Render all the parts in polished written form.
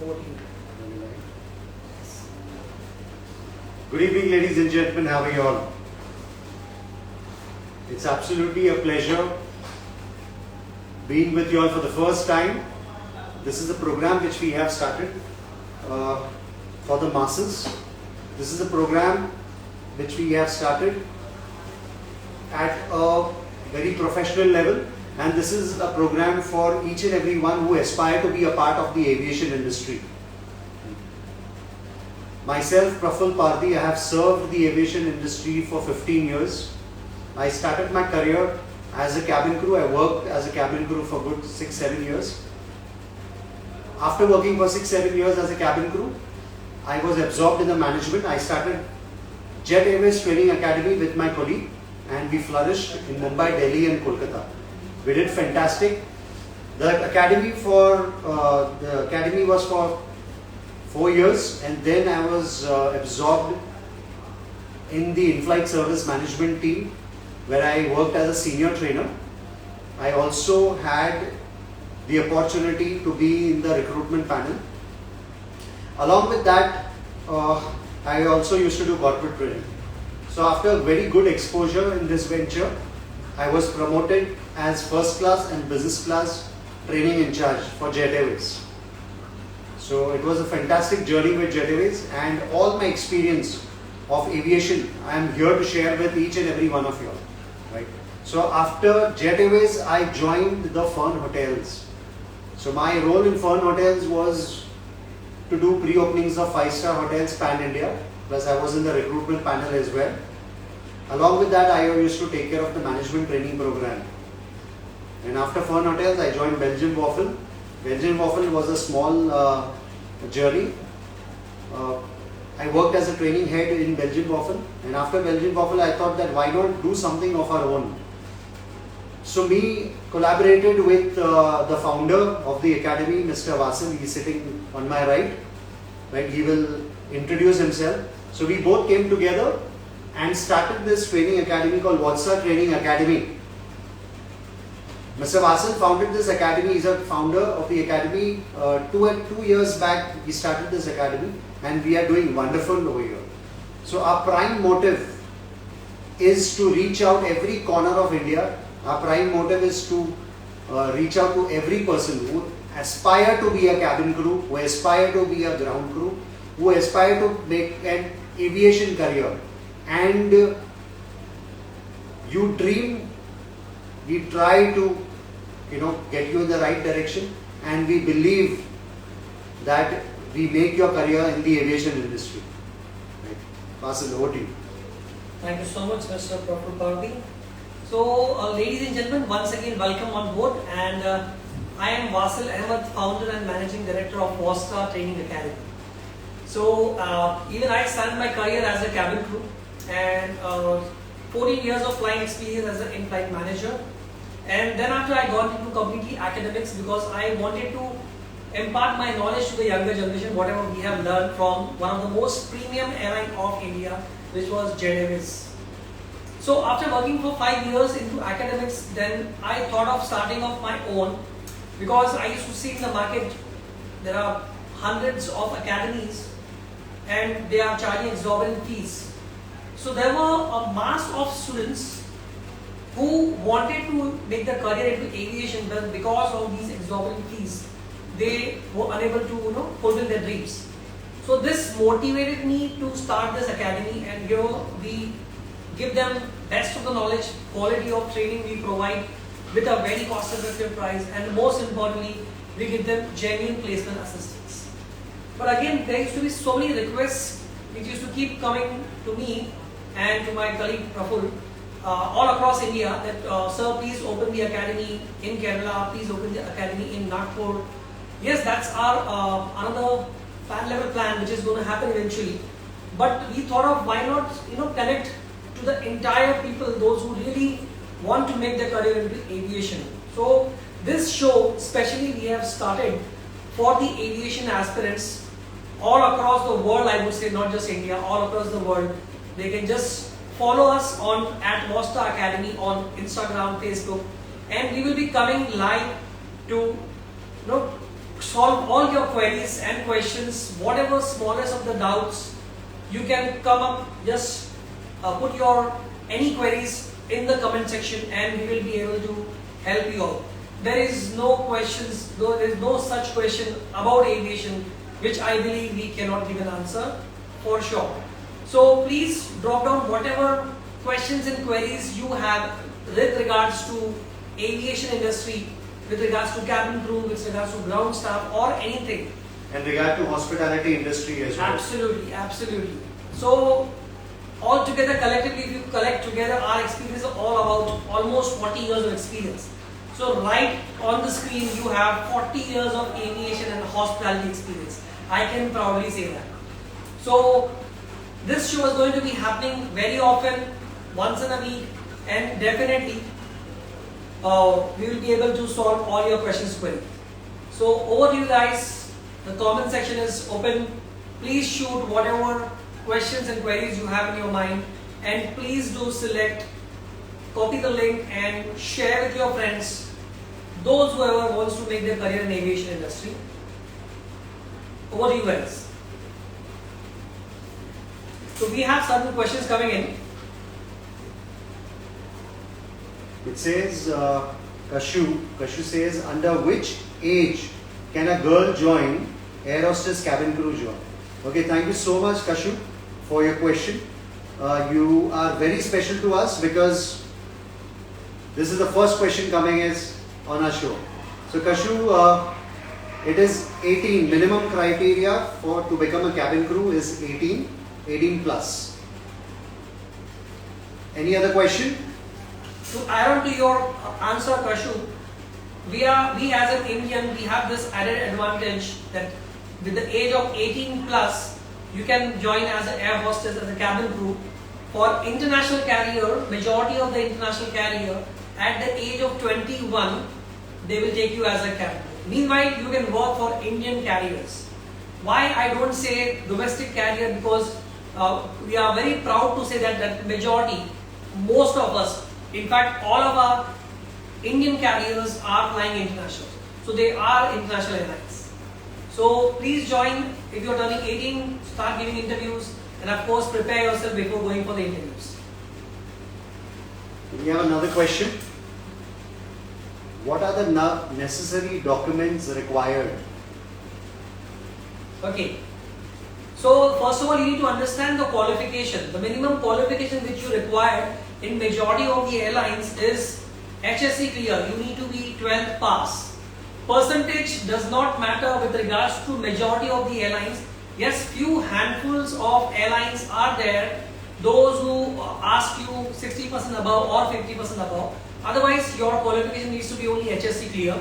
over to you. Good evening, ladies and gentlemen. How are you all? It's absolutely a pleasure being with you all for the first time. This is a program which we have started for the masses. This is a program which we have started at a very professional level, and this is a program for each and every one who aspire to be a part of the aviation industry. Myself, Praful Parthi, I have served the aviation industry for 15 years. I started my career as a cabin crew. I worked as a cabin crew for good 6-7 years. After working for 6-7 years as a cabin crew, I was absorbed in the management. I started Jet Airways Training Academy with my colleague, and we flourished in Mumbai, Delhi and Kolkata. We did fantastic. The academy was for 4 years, and then I was absorbed in the in-flight service management team, where I worked as a senior trainer. I also had the opportunity to be in the recruitment panel. Along with that, I also used to do corporate training. So after very good exposure in this venture, I was promoted as first class and business class training in charge for Jet Airways. So it was a fantastic journey with Jet Airways, and all my experience of aviation I am here to share with each and every one of you all. Right? So after Jet Airways, I joined the Fern Hotels. So my role in Fern Hotels was to do pre-openings of 5-star hotels pan-India, plus I was in the recruitment panel as well. Along with that, I used to take care of the management training program. And after Fern Hotels, I joined Belgian Waffle. Belgian Waffle was a small journey. I worked as a training head in Belgian Waffle, and after Belgian Waffle, I thought that why not do something of our own. So me collaborated with the founder of the academy, Mr. Wasp. He is sitting on my right. Right, he will introduce himself. So we both came together and started this training academy called Vosta Training Academy. Mr. Vasan founded this academy. He's a founder of the academy. 2 years back, we started this academy, and we are doing wonderful over here. So our prime motive is to reach out every corner of India. Our prime motive is to reach out to every person who aspire to be a cabin crew, who aspire to be a ground crew, who aspire to make an aviation career. And you dream, we try to get you in the right direction, and we believe that we make your career in the aviation industry. Right. Vasan, over to you. Thank you so much, Mr. Praful Parthi. So, ladies and gentlemen, once again, welcome on board. And I am Wasil Ahmed, founder and managing director of Vosta Training Academy. So, even I started my career as a cabin crew, and 14 years of flying experience as an in-flight manager. And then after I got into completely academics, because I wanted to impart my knowledge to the younger generation, whatever we have learned from one of the most premium airline of India, which was Jet Airways. So after working for 5 years into academics, then I thought of starting off my own, because I used to see in the market there are hundreds of academies and they are charging exorbitant fees. So there were a mass of students who wanted to make their career into aviation, but because of these exorbitant fees, they were unable to fulfill their dreams. So this motivated me to start this academy, and we give them best of the knowledge, quality of training we provide with a very cost-effective price, and most importantly, we give them genuine placement assistance. But again, there used to be so many requests which used to keep coming to me and to my colleague Praful all across India that sir, please open the academy in Kerala, please open the academy in Nagpur. Yes, that's our another fan level plan which is going to happen eventually. But we thought of why not connect to the entire people, those who really want to make their career into aviation. So this show, especially we have started for the aviation aspirants all across the world, I would say, not just India, all across the world. They can just follow us on @Vosta Academy on Instagram, Facebook, and we will be coming live to solve all your queries and questions, whatever smallest of the doubts. You can come up, just put your any queries in the comment section and we will be able to help you out. There is no questions, there is no such question about aviation which I believe we cannot give an answer for sure. So please drop down whatever questions and queries you have with regards to aviation industry, with regards to cabin crew, with regards to ground staff or anything. And regard to hospitality industry as well. Absolutely, absolutely. So all together, collectively, if you collect together, our experience is all about almost 40 years of experience. So right on the screen you have 40 years of aviation and hospitality experience. I can proudly say that. So this show is going to be happening very often, once in a week, and definitely we will be able to solve all your questions query. So over to you guys. The comment section is open. Please shoot whatever questions and queries you have in your mind, and please do select, copy the link and share with your friends, those whoever wants to make their career in aviation industry. Over to you guys. So we have certain questions coming in. It says, Kashu says, under which age can a girl join air hostess cabin crew job? Okay, thank you so much, Kashu, for your question. You are very special to us because this is the first question coming is on our show. So Kashu, it is 18, minimum criteria to become a cabin crew is 18 plus. Any other question? To add on to your answer, Kashu, we as an Indian, we have this added advantage that with the age of 18 plus, you can join as an air hostess, as a cabin crew. For international carrier, majority of the international carrier, at the age of 21, they will take you as a cabin crew. Meanwhile, you can work for Indian carriers. Why I don't say domestic carrier? Because we are very proud to say that majority, most of us, in fact all of our Indian carriers are flying international. So they are international airlines. So please join. If you are turning 18, start giving interviews, and of course prepare yourself before going for the interviews. We have another question. What are the necessary documents required? Okay. So first of all, you need to understand the qualification. The minimum qualification which you require in majority of the airlines is HSC clear. You need to be 12th pass. Percentage does not matter with regards to majority of the airlines. Yes, few handfuls of airlines are there, those who ask you 60% above or 50% above. Otherwise, your qualification needs to be only HSC clear.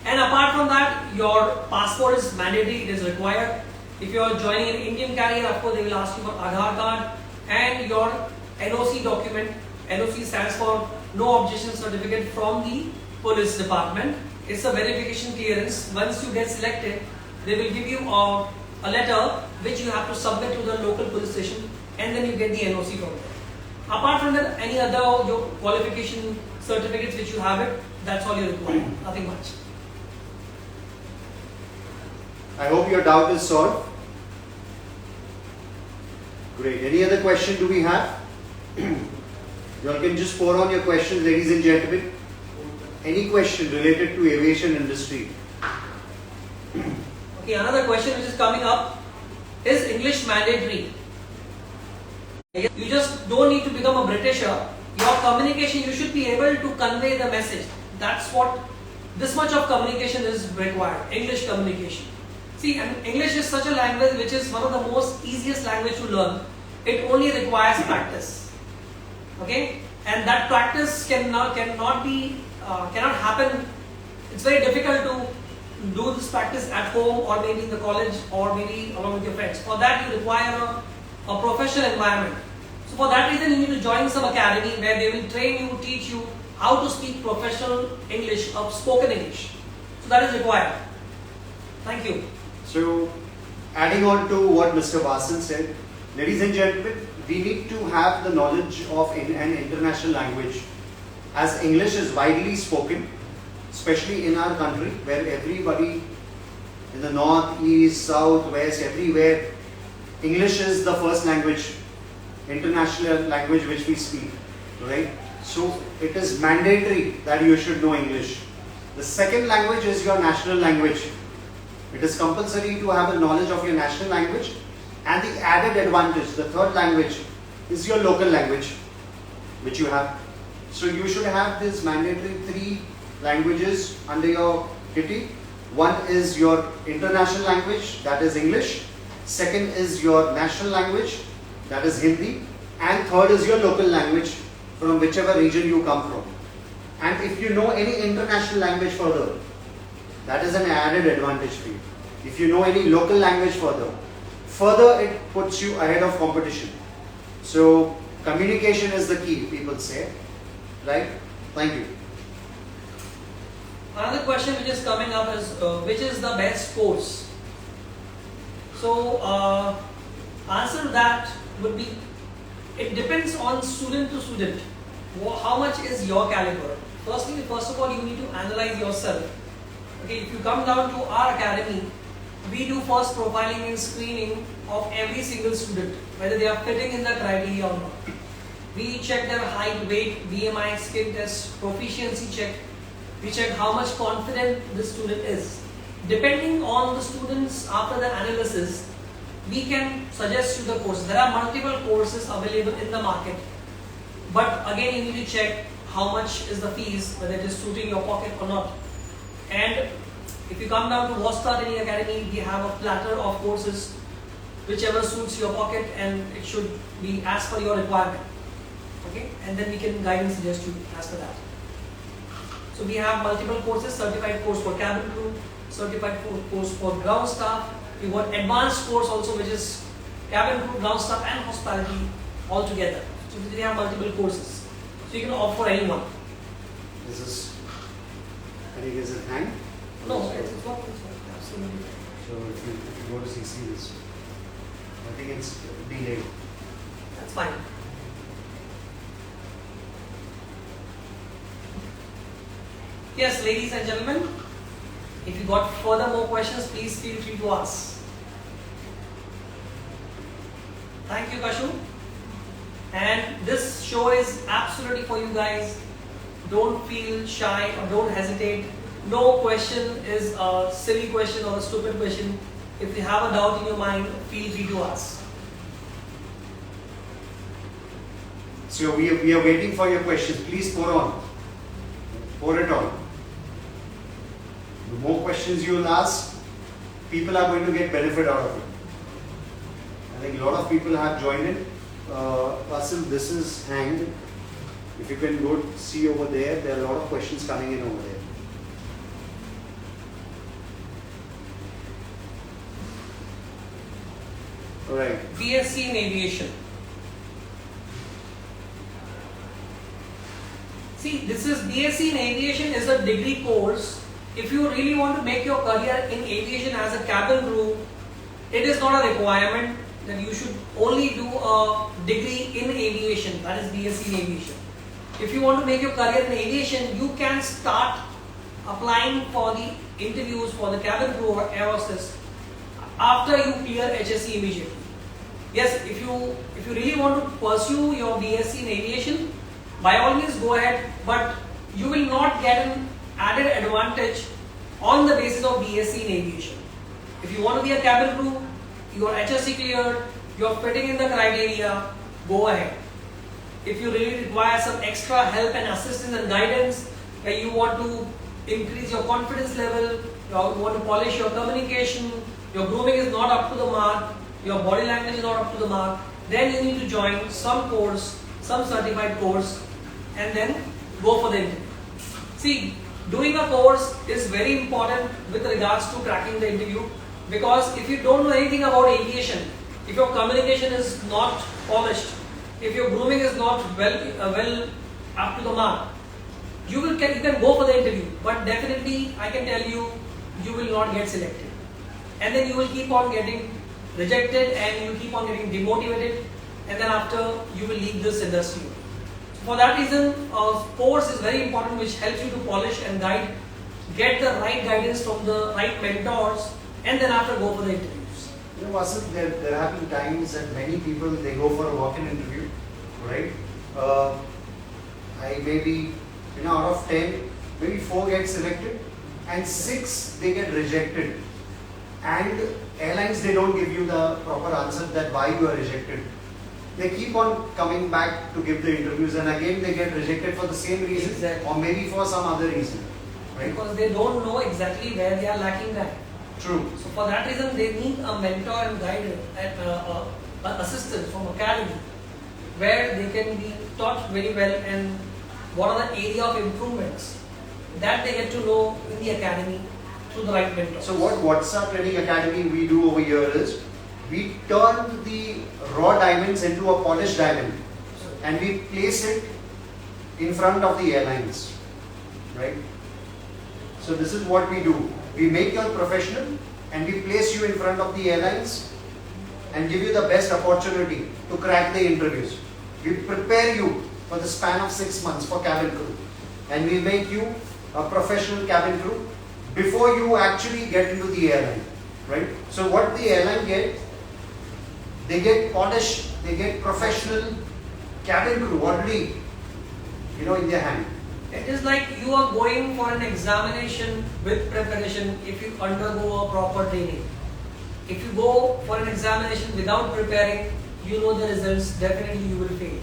And apart from that, your passport is mandatory, it is required. If you are joining an Indian carrier, of course, they will ask you for Aadhaar card and your NOC document. NOC stands for No Objection Certificate from the Police Department. It's a verification clearance. Once you get selected, they will give you a letter which you have to submit to the local police station, and then you get the NOC from there. Apart from that, any other your qualification certificates which you have it, that's all you require. Nothing much. I hope your doubt is solved. Great. Any other question do we have? You all can just pour on your questions, ladies and gentlemen. Any question related to aviation industry? Okay, another question which is coming up is English mandatory? You just don't need to become a Britisher. Your communication, you should be able to convey the message. That's what, this much of communication is required, English communication. See, and English is such a language which is one of the most easiest language to learn. It only requires practice. Okay, and that practice cannot happen. It's very difficult to do this practice at home or maybe in the college or maybe along with your friends. For that, you require a professional environment. So for that reason, you need to join some academy where they will train you, teach you how to speak professional English, of spoken English. So that is required. Thank you. So, adding on to what Mr. Vasan said, ladies and gentlemen, we need to have the knowledge of an international language, as English is widely spoken, especially in our country where everybody In the north, east, south, west, everywhere, English is the first language, international language which we speak, right? So it is mandatory that you should know English. The second language is your national language. It is compulsory to have a knowledge of your national language, and the added advantage, the third language, is your local language which you have. So you should have this mandatory 3 languages under your kitty. One is your international language, that is English. Second is your national language, that is Hindi. And third is your local language from whichever region you come from. And if you know any international language further, that is an added advantage for you. If you know any local language further it puts you ahead of competition. So communication is the key, people say, right? Thank you. Another question which is coming up is which is the best course? So answer to that would be, it depends on student to student. How much is your caliber? First of all, you need to analyze yourself. Okay, if you come down to our academy, we do first profiling and screening of every single student, whether they are fitting in the criteria or not. We check their height, weight, BMI, skin test, proficiency check. We check how much confident the student is. Depending on the students, after the analysis, we can suggest you the courses. There are multiple courses available in the market, but again you need to check how much is the fees, whether it is suiting your pocket or not. And if you come down to Vosta Training Academy, we have a platter of courses, whichever suits your pocket, and it should be as per your requirement. Okay, and then we can guide and suggest you as per that. So we have multiple courses: certified course for cabin crew, certified course for ground staff. We got advanced course also, which is cabin crew, ground staff, and hospitality all together. So we have multiple courses. So you can opt for any one. This is, I think, is it hang? No, it's not. Absolutely. So if you go to CC this, I think it's delayed. That's fine. Yes, ladies and gentlemen, if you got further more questions, please feel free to ask. Thank you, Kashu. And this show is absolutely for you guys. Don't feel shy or don't hesitate. No question is a silly question or a stupid question. If you have a doubt in your mind, feel free to ask. So we are waiting for your questions. Please pour on. Pour it on. The more questions you will ask, people are going to get benefit out of it. I think a lot of people have joined in. Vasil, this is hanged. If you can go see over there, there are a lot of questions coming in over there. Alright. BSc in Aviation. See, this is BSc in Aviation is a degree course. If you really want to make your career in aviation as a cabin crew, it is not a requirement that you should only do a degree in aviation, that is BSc in Aviation. If you want to make your career in aviation, you can start applying for the interviews for the cabin crew or air hostess after you clear HSC immediately. Yes, if you really want to pursue your BSc in Aviation, by all means go ahead, but you will not get an added advantage on the basis of BSc in Aviation. If you want to be a cabin crew, your HSC cleared, you're fitting in the criteria, go ahead. If you really require some extra help and assistance and guidance, where you want to increase your confidence level, you want to polish your communication, your grooming is not up to the mark, your body language is not up to the mark, then you need to join some course, some certified course, and then go for the interview. See, doing a course is very important with regards to cracking the interview, because if you don't know anything about aviation, if your communication is not polished, if your grooming is not well up to the mark, you can go for the interview, but definitely I can tell you, you will not get selected, and then you will keep on getting rejected and you keep on getting demotivated, and then after you will leave this industry. For that reason, a course is very important, which helps you to polish and guide, get the right guidance from the right mentors, and then after go for the interviews. You know, Vasil, there have been times that many people they go for a walk-in interview, right? I maybe, you know, out of 10, maybe 4 get selected, and 6 they get rejected. And airlines, they don't give you the proper answer that why you are rejected. They keep on coming back to give the interviews, and again they get rejected for the same reason, Exactly. or maybe for some other reason, right? Because they don't know exactly where they are lacking that. True. So for that reason, they need a mentor and guide and an assistant from academy, where they can be taught very well and what are the area of improvements that they get to know in the academy through the right mentor. So what Vosta Training Academy we do over here is, we turn the raw diamonds into a polished diamond, and we place it in front of the airlines, right? So this is what we do. We make you professional and we place you in front of the airlines and give you the best opportunity to crack the interviews. We prepare you for the span of 6 months for cabin crew, and we make you a professional cabin crew before you actually get into the airline, right? So what the airline get, they get polished, they get professional cabin crew already, you know, in their hand. It is like you are going for an examination with preparation if you undergo a proper training. If you go for an examination without preparing, you know the results, definitely you will fail.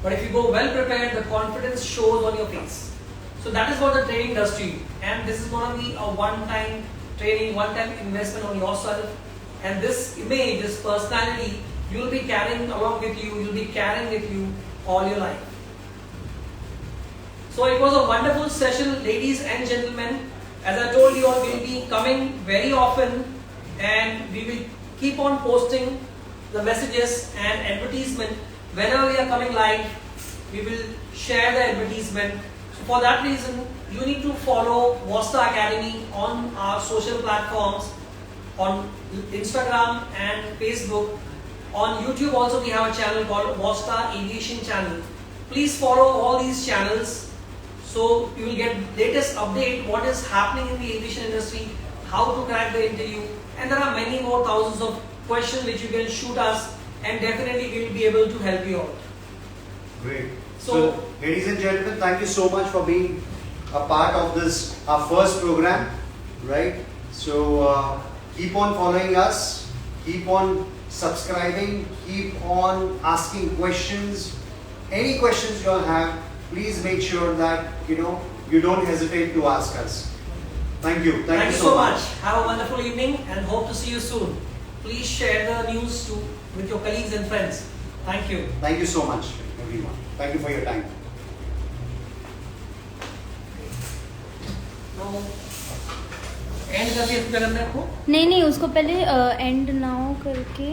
But if you go well prepared, the confidence shows on your face. So that is what the training does to you. And this is going to be a one-time training, one-time investment on yourself. And this image, this personality, you will be carrying along with you, you will be carrying with you all your life. So it was a wonderful session, ladies and gentlemen. As I told you all, we will be coming very often, and we will keep on posting the messages and advertisement. Whenever we are coming live, we will share the advertisement. So for that reason, you need to follow Vosta Academy on our social platforms, on Instagram and Facebook. On YouTube also we have a channel called Vosta Aviation Channel. Please follow all these channels, so you will get latest update what is happening in the aviation industry, how to crack the interview, and there are many more thousands of questions which you can shoot us, and definitely we will be able to help you out. Great. So, ladies and gentlemen, thank you so much for being a part of this, our first program, right? So keep on following us, keep on subscribing, keep on asking questions. Any questions you all have, please make sure that you don't hesitate to ask us. Thank you. Thank you so much. Have a wonderful evening and hope to see you soon. Please share the news with your colleagues and friends. Thank you. Thank you so much, everyone. Thank you for your time. Now, end करके करना है आपको? नहीं उसको पहले and now करके